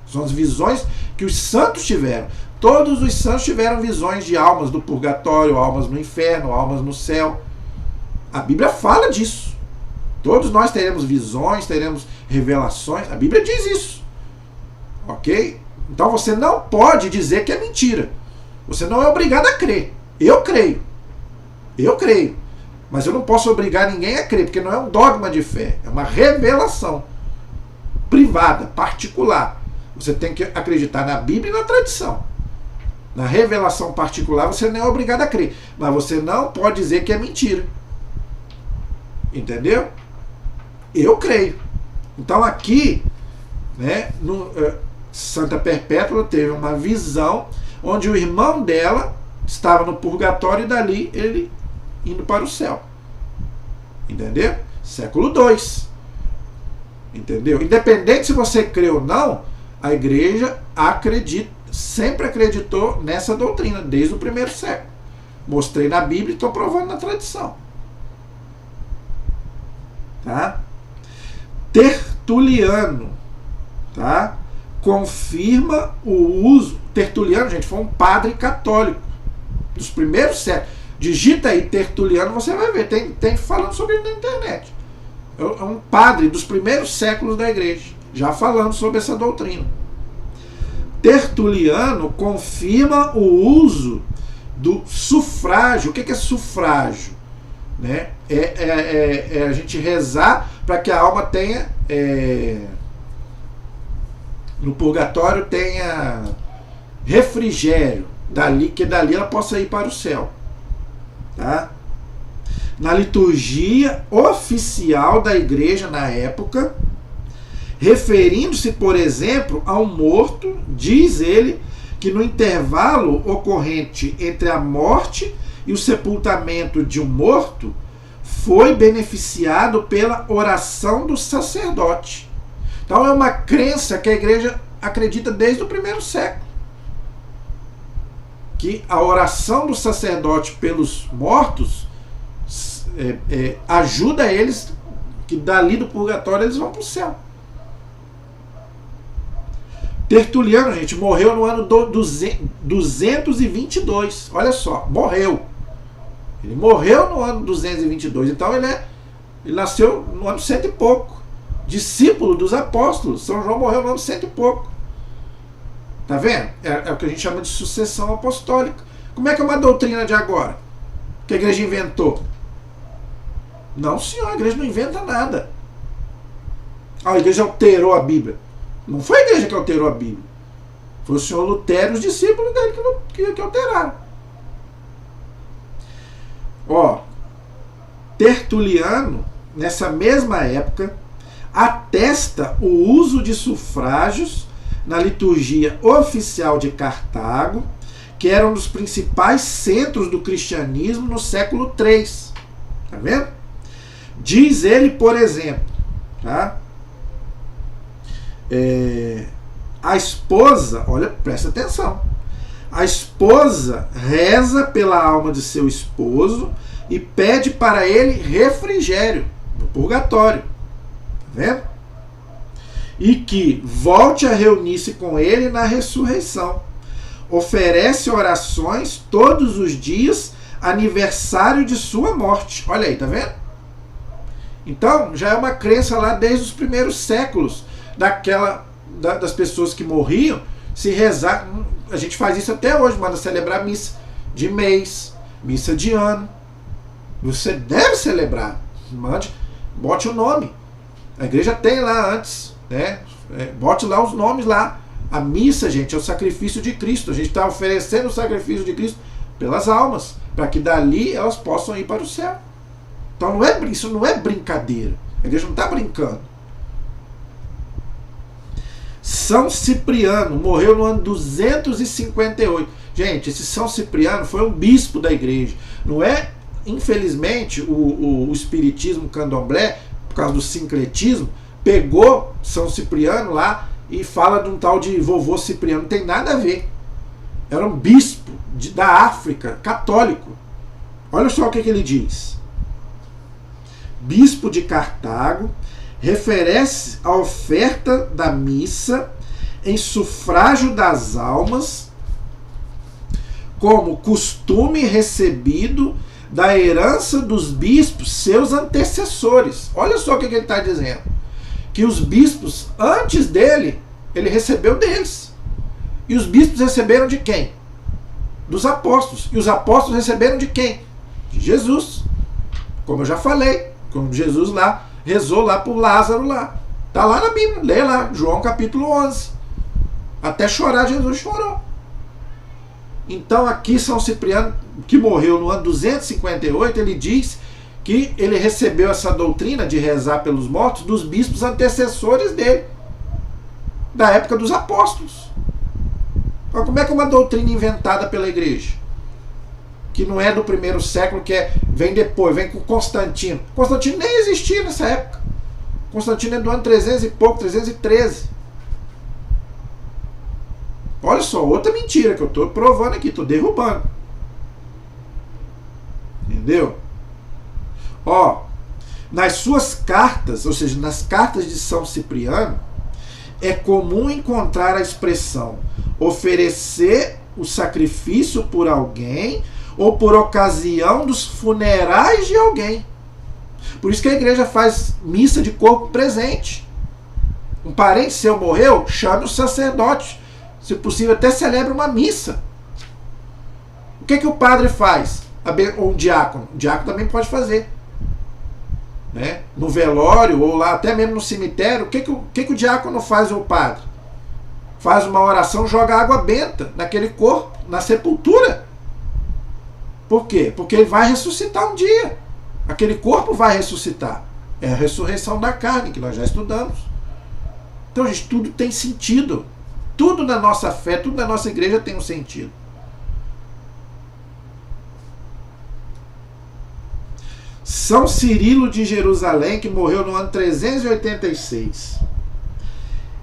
São as visões que os santos tiveram. Todos os santos tiveram visões de almas do purgatório, almas no inferno, almas no céu. A Bíblia fala disso. Todos nós teremos visões, teremos revelações. A Bíblia diz isso. Ok? Então você não pode dizer que é mentira. Você não é obrigado a crer. Eu creio. Eu creio. Mas eu não posso obrigar ninguém a crer, porque não é um dogma de fé. É uma revelação privada, particular. Você tem que acreditar na Bíblia e na tradição. Na revelação particular você não é obrigado a crer. Mas você não pode dizer que é mentira. Entendeu? Eu creio. Então aqui, né, Santa Perpétua teve uma visão onde o irmão dela estava no purgatório e dali ele indo para o céu. Entendeu? Século II. Entendeu? Independente se você crê ou não, a igreja sempre acreditou nessa doutrina, desde o primeiro século. Mostrei na Bíblia e estou provando na tradição. Tá? Tertuliano, tá? Confirma o uso. Tertuliano, gente, foi um padre católico dos primeiros séculos. Digita aí Tertuliano, você vai ver. Tem falando sobre ele na internet. É um padre dos primeiros séculos da igreja, já falando sobre essa doutrina. Tertuliano confirma o uso do sufrágio. O que é sufrágio? Né? É a gente rezar para que a alma tenha no purgatório tenha refrigério, que dali ela possa ir para o céu. Tá? Na liturgia oficial da igreja na época, referindo-se, por exemplo, a um morto, diz ele que no intervalo ocorrente entre a morte e o sepultamento de um morto foi beneficiado pela oração do sacerdote. Então é uma crença que a igreja acredita desde o primeiro século. Que a oração do sacerdote pelos mortos ajuda eles, que dali do purgatório eles vão para o céu. Tertuliano, gente, morreu no ano 222. Olha só, morreu. Ele morreu no ano 222. Então ele nasceu no ano 100 e pouco. Discípulo dos apóstolos. São João morreu no ano 100 e pouco. Tá vendo? É o que a gente chama de sucessão apostólica. Como é que é uma doutrina de agora? Que a igreja inventou? Não, senhor, a igreja não inventa nada. A igreja alterou a Bíblia. Não foi a igreja que alterou a Bíblia. Foi o senhor Lutero e os discípulos dele que alteraram. Ó, Tertuliano, nessa mesma época, atesta o uso de sufrágios na liturgia oficial de Cartago, que era um dos principais centros do cristianismo no século III. Tá vendo? Diz ele, por exemplo, tá? A esposa, olha, presta atenção. A esposa reza pela alma de seu esposo e pede para ele refrigério no purgatório. Tá vendo? E que volte a reunir-se com ele na ressurreição. Oferece orações todos os dias, aniversário de sua morte. Olha aí, tá vendo? Então, já é uma crença lá desde os primeiros séculos das pessoas que morriam, se rezar. A gente faz isso até hoje, manda celebrar missa de mês, missa de ano. Você deve celebrar. Bote o nome. A igreja tem lá antes, né? Bote lá os nomes lá. A missa, gente, é o sacrifício de Cristo. A gente está oferecendo o sacrifício de Cristo pelas almas, para que dali elas possam ir para o céu. Então isso não é brincadeira. A igreja não está brincando. São Cipriano morreu no ano 258. Gente, esse São Cipriano foi um bispo da igreja. Não é, infelizmente, o espiritismo candomblé, por causa do sincretismo, pegou São Cipriano lá e fala de um tal de vovô Cipriano. Não tem nada a ver. Era um bispo da África, católico. Olha só o que ele diz. Bispo de Cartago, refere-se à oferta da missa em sufrágio das almas como costume recebido da herança dos bispos, seus antecessores. Olha só o que ele está dizendo. Que os bispos, antes dele, ele recebeu deles. E os bispos receberam de quem? Dos apóstolos. E os apóstolos receberam de quem? De Jesus. Como eu já falei, como Jesus lá rezou lá por Lázaro lá. Está lá na Bíblia, lê lá, João capítulo 11. Até chorar, Jesus chorou. Então aqui São Cipriano, que morreu no ano 258, ele diz que ele recebeu essa doutrina de rezar pelos mortos dos bispos antecessores dele, da época dos apóstolos. Então, como é que é uma doutrina inventada pela igreja? Que não é do primeiro século, vem depois, vem com Constantino. Constantino nem existia nessa época. Constantino é do ano 300 e pouco, 313. Olha só, outra mentira que eu estou provando aqui, estou derrubando. Entendeu? Ó, nas suas cartas, ou seja, nas cartas de São Cipriano, é comum encontrar a expressão oferecer o sacrifício por alguém ou por ocasião dos funerais de alguém. Por isso que a igreja faz missa de corpo presente. Um parente seu morreu, chame o sacerdote. Se possível, até celebra uma missa. O que o padre faz? Ou um diácono? O diácono também pode fazer. Né? No velório, ou lá até mesmo no cemitério, o que o diácono faz, ou o padre? Faz uma oração, joga água benta naquele corpo, na sepultura. Por quê? Porque ele vai ressuscitar um dia. Aquele corpo vai ressuscitar. É a ressurreição da carne, que nós já estudamos. Então, gente, tudo tem sentido. Tudo na nossa fé, tudo na nossa igreja tem um sentido. São Cirilo de Jerusalém, que morreu no ano 386.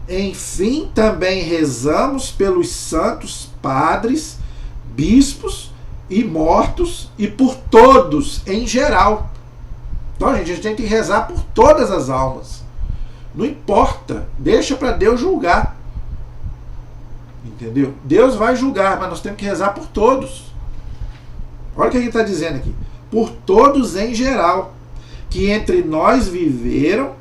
Enfim, também rezamos pelos santos padres, bispos e mortos e por todos em geral. Então, a gente tem que rezar por todas as almas. Não importa, deixa para Deus julgar. Entendeu? Deus vai julgar, mas nós temos que rezar por todos. Olha o que ele está dizendo aqui. Por todos em geral, que entre nós viveram,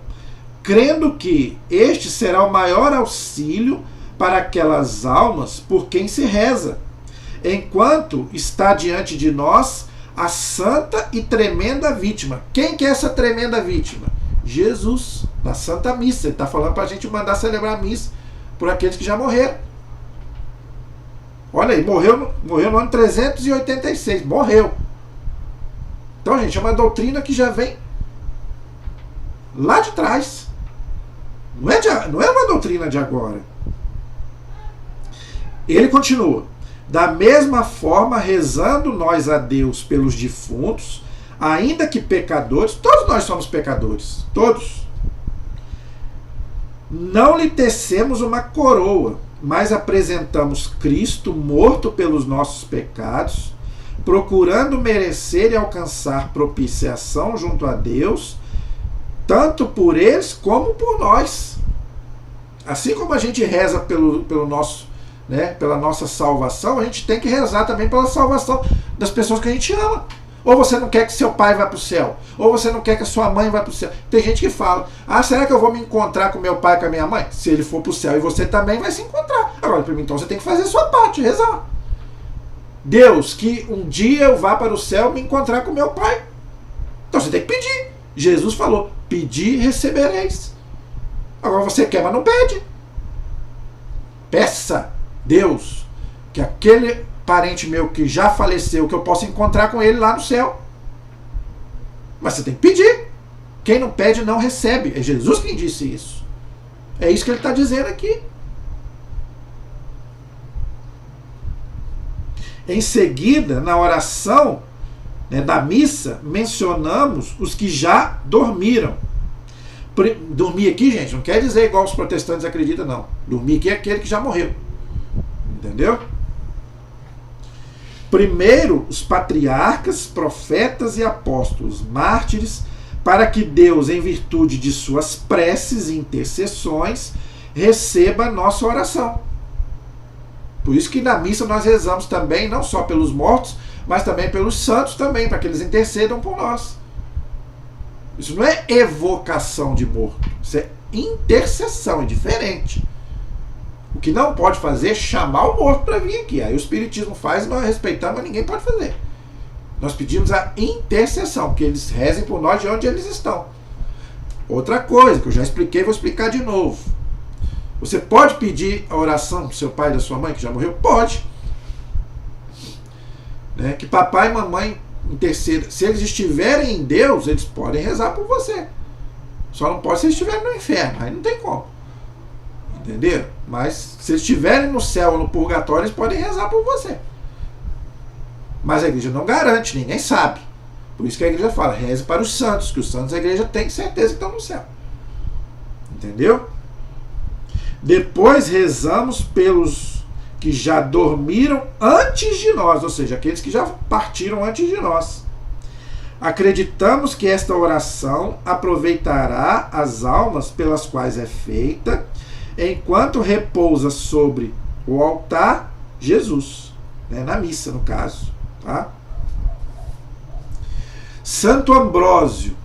crendo que este será o maior auxílio para aquelas almas por quem se reza, enquanto está diante de nós a santa e tremenda vítima. Quem que é essa tremenda vítima? Jesus, na Santa Missa. Ele está falando para a gente mandar celebrar a missa por aqueles que já morreram. Olha aí, morreu no ano 386. Morreu. Então, gente, é uma doutrina que já vem lá de trás. Não é uma doutrina de agora. Ele continua. Da mesma forma, rezando nós a Deus pelos defuntos, ainda que pecadores, todos nós somos pecadores, todos. Não lhe tecemos uma coroa, mas apresentamos Cristo morto pelos nossos pecados, procurando merecer e alcançar propiciação junto a Deus, tanto por eles como por nós. Assim como a gente reza pelo nosso, pela nossa salvação, a gente tem que rezar também pela salvação das pessoas que a gente ama. Ou você não quer que seu pai vá para o céu, ou você não quer que a sua mãe vá para o céu. Tem gente que fala, será que eu vou me encontrar com meu pai e com a minha mãe? Se ele for para o céu, e você também vai se encontrar. Agora, então você tem que fazer a sua parte, rezar. Deus, que um dia eu vá para o céu me encontrar com meu pai. Então você tem que pedir. Jesus falou, pedi e recebereis. Agora você quer, mas não pede. Peça, Deus, que aquele parente meu que já faleceu, que eu possa encontrar com ele lá no céu. Mas você tem que pedir. Quem não pede não recebe. É Jesus quem disse isso. É isso que ele está dizendo aqui. Em seguida, na oração da missa, mencionamos os que já dormiram. Dormir aqui, gente, não quer dizer igual os protestantes acreditam, não. Dormir aqui é aquele que já morreu. Entendeu? Primeiro, os patriarcas, profetas e apóstolos, mártires, para que Deus, em virtude de suas preces e intercessões, receba a nossa oração. Por isso que na missa nós rezamos também, não só pelos mortos, mas também pelos santos também, para que eles intercedam por nós. Isso não é evocação de morto, isso é intercessão, é diferente. O que não pode fazer é chamar o morto para vir aqui. Aí o Espiritismo faz, nós respeitamos, mas ninguém pode fazer. Nós pedimos a intercessão, que eles rezem por nós de onde eles estão. Outra coisa, que eu já expliquei, vou explicar de novo. Você pode pedir a oração do seu pai e da sua mãe, que já morreu? Pode. Que papai e mamãe intercedam. Se eles estiverem em Deus, eles podem rezar por você. Só não pode se eles estiverem no inferno. Aí não tem como. Entendeu? Mas se eles estiverem no céu ou no purgatório, eles podem rezar por você. Mas a igreja não garante, ninguém sabe. Por isso que a igreja fala, reze para os santos, que os santos a igreja tem certeza que estão no céu. Entendeu? Depois rezamos pelos que já dormiram antes de nós, ou seja, aqueles que já partiram antes de nós. Acreditamos que esta oração aproveitará as almas pelas quais é feita, enquanto repousa sobre o altar Jesus, na missa, no caso. Tá? Santo Ambrósio,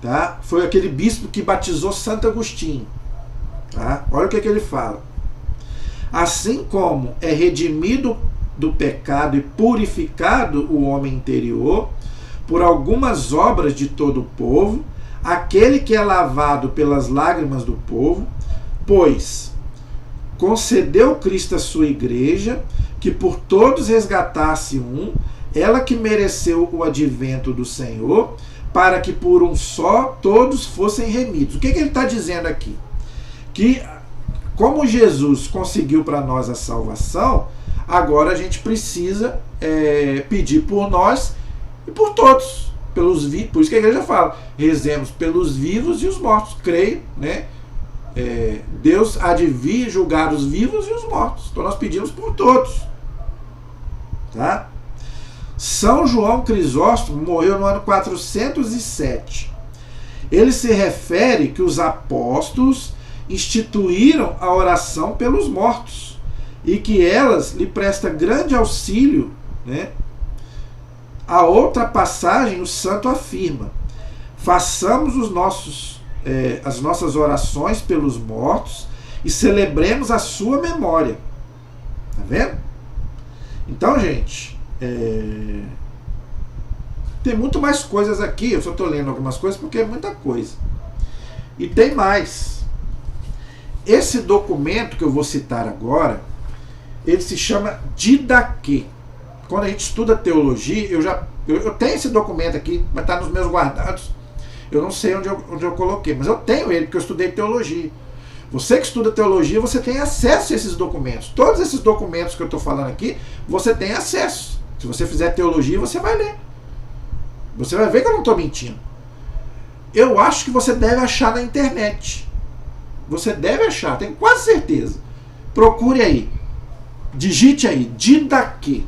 tá? Foi aquele bispo que batizou Santo Agostinho. Tá? Olha o que ele fala. Assim como é redimido do pecado e purificado o homem interior por algumas obras de todo o povo, aquele que é lavado pelas lágrimas do povo, pois concedeu Cristo a sua igreja, que por todos resgatasse um, ela que mereceu o advento do Senhor, para que por um só todos fossem remidos. O que ele está dizendo aqui? Que como Jesus conseguiu para nós a salvação, agora a gente precisa pedir por nós e por todos. por isso que a igreja fala, rezemos pelos vivos e os mortos. Creio, né? Deus há de vir julgar os vivos e os mortos. Então nós pedimos por todos. Tá? São João Crisóstomo morreu no ano 407. Ele se refere que os apóstolos instituíram a oração pelos mortos e que elas lhe presta grande auxílio, né? A outra passagem o santo afirma: façamos as nossas orações pelos mortos e celebremos a sua memória. Tá vendo? Então, gente, tem muito mais coisas aqui. Eu só estou lendo algumas coisas porque é muita coisa. E tem mais. Esse documento que eu vou citar agora, ele se chama Didaquê. Quando a gente estuda teologia, eu tenho esse documento aqui, mas está nos meus guardados. Eu não sei onde eu coloquei, mas eu tenho ele porque eu estudei teologia. Você que estuda teologia, você tem acesso a esses documentos. Todos esses documentos que eu estou falando aqui, você tem acesso. Se você fizer teologia, você vai ler. Você vai ver que eu não estou mentindo. Eu acho que você deve achar na internet. Você deve achar, tenho quase certeza. Procure aí. Digite aí, Didaquê.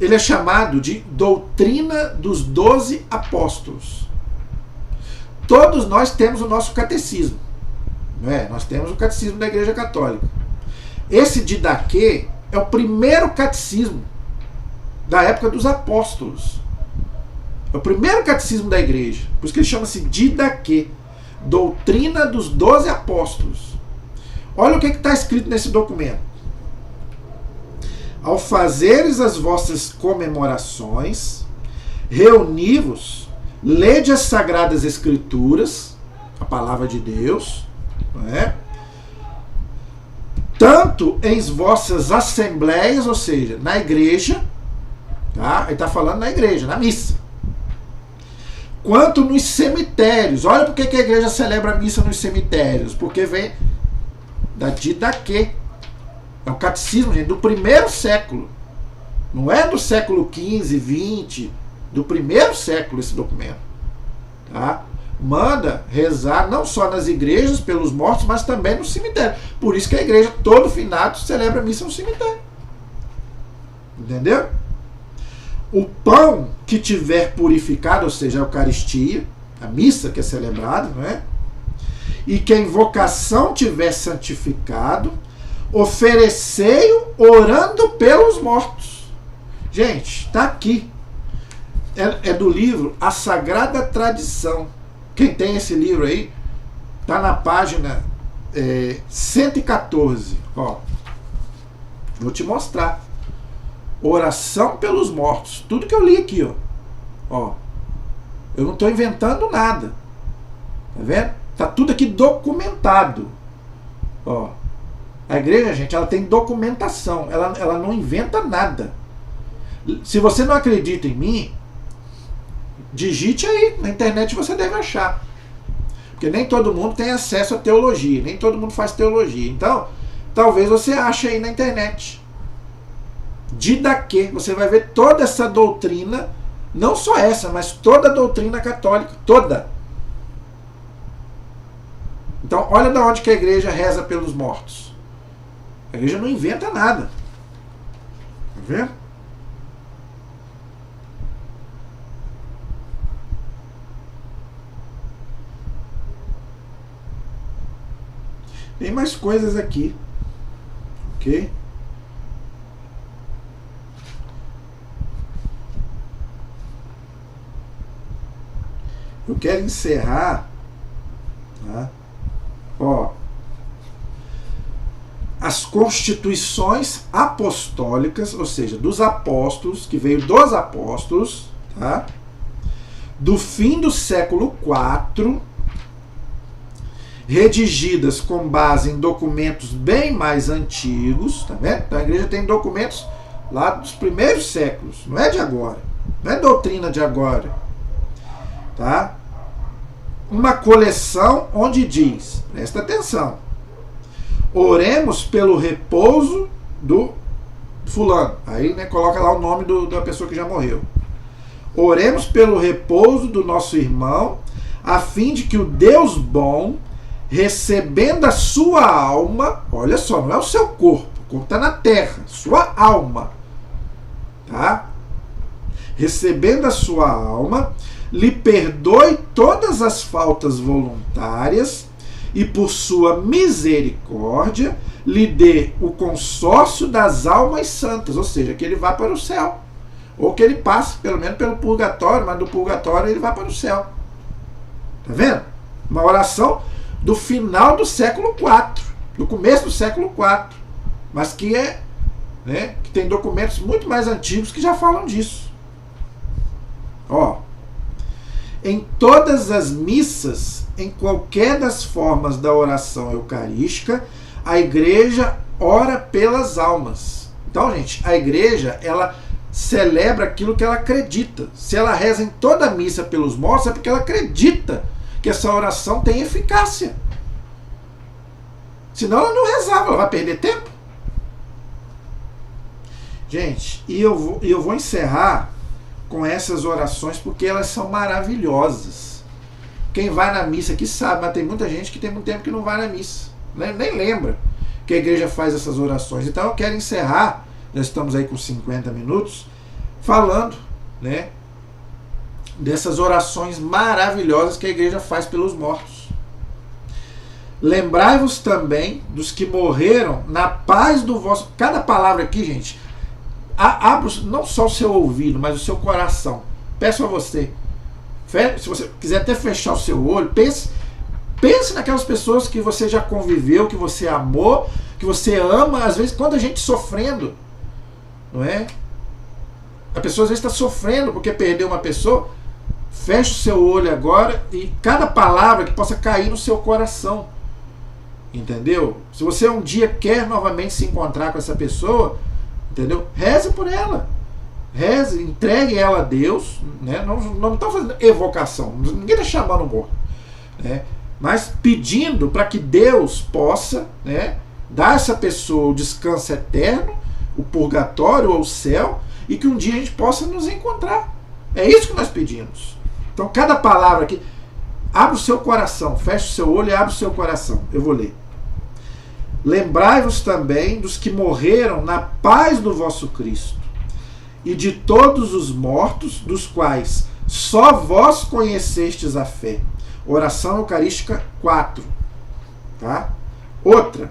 Ele é chamado de Doutrina dos 12 Apóstolos. Todos nós temos o nosso catecismo. Não é? Nós temos o catecismo da Igreja Católica. Esse Didaquê é o primeiro catecismo da época dos apóstolos. É o primeiro catecismo da igreja. Por isso que ele chama-se Didaquê. Doutrina dos 12 Apóstolos. Olha o que está escrito nesse documento. Ao fazeres as vossas comemorações, reuni-vos, lede as Sagradas Escrituras, a palavra de Deus, não é? Tanto em vossas assembleias, ou seja, na igreja, tá? Ele está falando na igreja, na missa, quanto nos cemitérios. Olha por que a igreja celebra a missa nos cemitérios, porque vem da Didaquê. É um catecismo, gente, do primeiro século. Não é do século XV, XX, do primeiro século esse documento. Tá? Manda rezar não só nas igrejas pelos mortos, mas também no cemitério. Por isso que a igreja, todo finado, celebra a missa no cemitério. Entendeu? O pão que tiver purificado, ou seja, a Eucaristia, a missa que é celebrada, não é? E que a invocação tiver santificado, oferecei-o orando pelos mortos. Gente, está aqui. É do livro A Sagrada Tradição. Quem tem esse livro aí, está na página 114. Ó, vou te mostrar. Oração pelos mortos. Tudo que eu li aqui, ó. Eu não estou inventando nada. Tá vendo? Está tudo aqui documentado. Ó. A igreja, gente, ela tem documentação. Ela não inventa nada. Se você não acredita em mim, digite aí. Na internet você deve achar. Porque nem todo mundo tem acesso à teologia. Nem todo mundo faz teologia. Então, talvez você ache aí na internet. Didaquê. Você vai ver toda essa doutrina. Não só essa, mas toda a doutrina católica. Toda. Então, olha de onde que a igreja reza pelos mortos. A igreja não inventa nada. Tá vendo? Tem mais coisas aqui. Ok? Eu quero encerrar. Tá? Ó. As constituições apostólicas, ou seja, dos apóstolos, que veio dos apóstolos, tá? Do fim do século IV, redigidas com base em documentos bem mais antigos, tá vendo? Então a igreja tem documentos lá dos primeiros séculos, não é de agora, não é doutrina de agora, tá? Uma coleção onde diz, presta atenção, oremos pelo repouso do fulano. Aí, né, coloca lá o nome da pessoa que já morreu. Oremos pelo repouso do nosso irmão, a fim de que o Deus bom, recebendo a sua alma, olha só, não é o seu corpo, o corpo está na terra, sua alma, tá? Recebendo a sua alma, lhe perdoe todas as faltas voluntárias e, por sua misericórdia, lhe dê o consórcio das almas santas, ou seja, que ele vá para o céu, ou que ele passe pelo menos pelo purgatório, mas do purgatório ele vá para o céu. Tá vendo? Uma oração do final do século IV, do começo do século IV, mas que que tem documentos muito mais antigos que já falam disso. Ó, em todas as missas, em qualquer das formas da oração eucarística, a igreja ora pelas almas. Então, gente, a igreja, ela celebra aquilo que ela acredita. Se ela reza em toda a missa pelos mortos, é porque ela acredita que essa oração tem eficácia. Senão ela não rezava, ela vai perder tempo. Gente, e eu vou encerrar com essas orações porque elas são maravilhosas. Quem vai na missa aqui sabe, mas tem muita gente que tem muito tempo que não vai na missa. Nem lembra que a igreja faz essas orações. Então eu quero encerrar, nós estamos aí com 50 minutos, falando, dessas orações maravilhosas que a igreja faz pelos mortos. Lembrai-vos também dos que morreram na paz do vosso... Cada palavra aqui, gente, abra não só o seu ouvido, mas o seu coração. Peço a você, se você quiser até fechar o seu olho, pense naquelas pessoas que você já conviveu, que você amou, que você ama. Às vezes, quando a gente sofrendo, não é? A pessoa às vezes está sofrendo porque perdeu uma pessoa. Feche o seu olho agora e cada palavra que possa cair no seu coração. Entendeu? Se você um dia quer novamente se encontrar com essa pessoa, entendeu? Reze por ela. Reze, entregue ela a Deus. Não estão fazendo evocação. Ninguém está chamando o morto. Mas pedindo para que Deus possa dar a essa pessoa o descanso eterno, o purgatório ou o céu, e que um dia a gente possa nos encontrar. É isso que nós pedimos. Então cada palavra aqui, abre o seu coração, feche o seu olho e abre o seu coração. Eu vou ler. Lembrai-vos também dos que morreram na paz do vosso Cristo, e de todos os mortos, dos quais só vós conhecestes a fé. Oração Eucarística 4. Tá? Outra.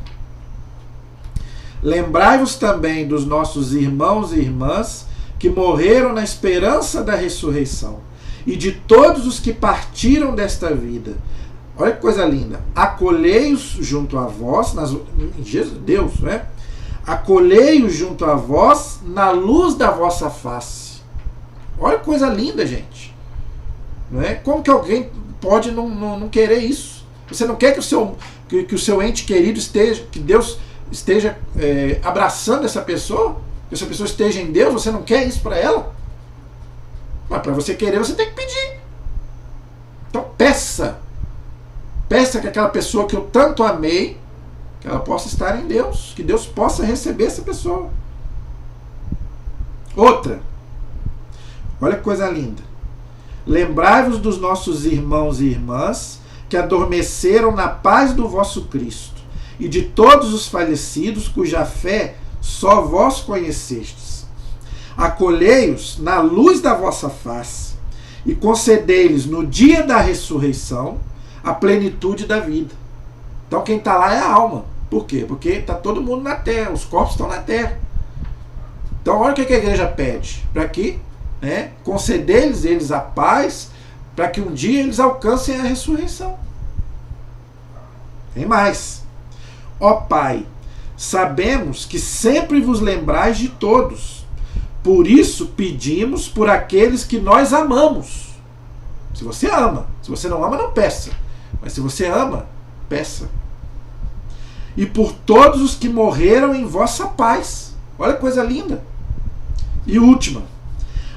Lembrai-vos também dos nossos irmãos e irmãs que morreram na esperança da ressurreição, e de todos os que partiram desta vida. Olha que coisa linda. Acolhei-os junto a vós, Deus, acolhei-os junto a vós na luz da vossa face. Olha que coisa linda, gente. Como que alguém pode não querer isso? Você não quer que o seu ente querido esteja, que Deus esteja abraçando essa pessoa? Que essa pessoa esteja em Deus? Você não quer isso para ela? Mas para você querer, você tem que pedir. Então peça. Peça que aquela pessoa que eu tanto amei, que ela possa estar em Deus, que Deus possa receber essa pessoa. Outra. Olha que coisa linda. Lembrai-vos dos nossos irmãos e irmãs que adormeceram na paz do vosso Cristo, e de todos os falecidos cuja fé só vós conhecestes. Acolhei-os na luz da vossa face e concedei-lhes no dia da ressurreição a plenitude da vida. Então quem está lá é a alma. Por quê? Porque está todo mundo na terra, os corpos estão na terra. Então olha o que a igreja pede. Para que conceder-lhes eles a paz, para que um dia eles alcancem a ressurreição. Tem mais. Ó Pai, sabemos que sempre vos lembrais de todos. Por isso pedimos por aqueles que nós amamos. Se você ama. Se você não ama, não peça. Mas se você ama, peça. E por todos os que morreram em vossa paz. Olha que coisa linda. E última.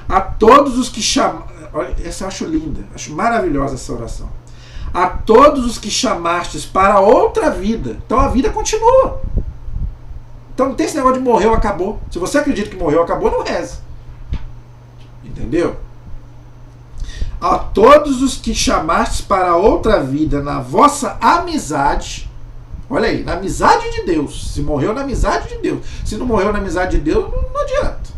A todos os que chamaram... Olha, essa eu acho linda. Acho maravilhosa essa oração. A todos os que chamastes para outra vida. Então a vida continua. Então não tem esse negócio de morreu, acabou. Se você acredita que morreu, acabou, não reza. Entendeu? a todos os que chamastes para outra vida na vossa amizade. Olha aí, na amizade de Deus. Se morreu na amizade de Deus. Se não morreu na amizade de Deus, não adianta.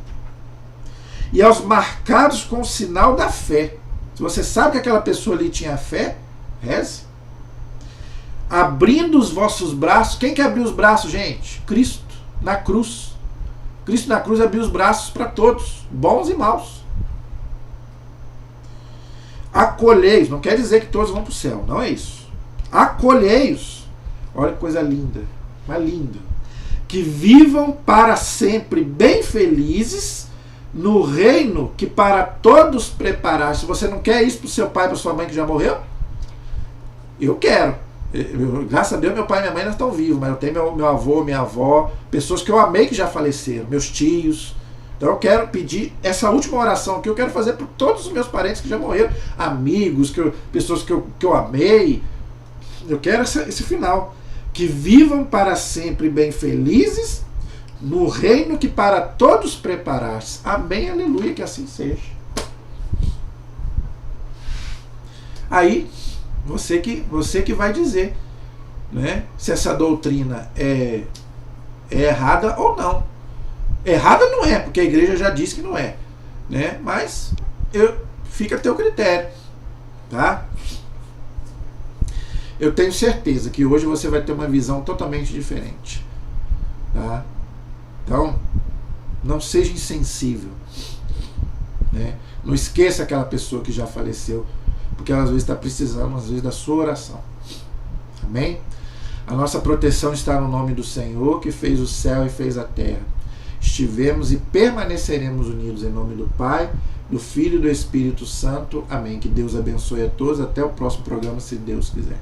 E aos marcados com o sinal da fé. Se você sabe que aquela pessoa ali tinha fé, reze. Abrindo os vossos braços. Quem que abriu os braços, gente? Cristo, na cruz. Cristo na cruz abriu os braços para todos, bons e maus. Acolhei-os. Não quer dizer que todos vão para o céu, não é isso. Acolhei-os. Olha que coisa linda, mas linda. Que vivam para sempre bem felizes no reino que para todos preparaste. Se você não quer isso para o seu pai e para sua mãe que já morreu, eu quero. Graças a Deus, meu pai e minha mãe não estão vivos, mas eu tenho meu avô, minha avó, pessoas que eu amei que já faleceram, meus tios. Então eu quero pedir essa última oração que eu quero fazer por todos os meus parentes que já morreram, amigos, pessoas que eu amei. Eu quero esse final. Que vivam para sempre bem felizes no reino que para todos preparaste. Amém, aleluia, que assim seja. Aí, você que vai dizer, né, se essa doutrina é errada ou não. Errada não é, porque a igreja já disse que não é, né? Mas fica a teu critério, tá? Eu tenho certeza que hoje você vai ter uma visão totalmente diferente, tá? Então, não seja insensível, né? Não esqueça aquela pessoa que já faleceu, porque ela às vezes está precisando, às vezes, da sua oração. Amém? A nossa proteção está no nome do Senhor, que fez o céu e fez a terra. Estivemos e permaneceremos unidos em nome do Pai, do Filho e do Espírito Santo. Amém. Que Deus abençoe a todos. Até o próximo programa, se Deus quiser.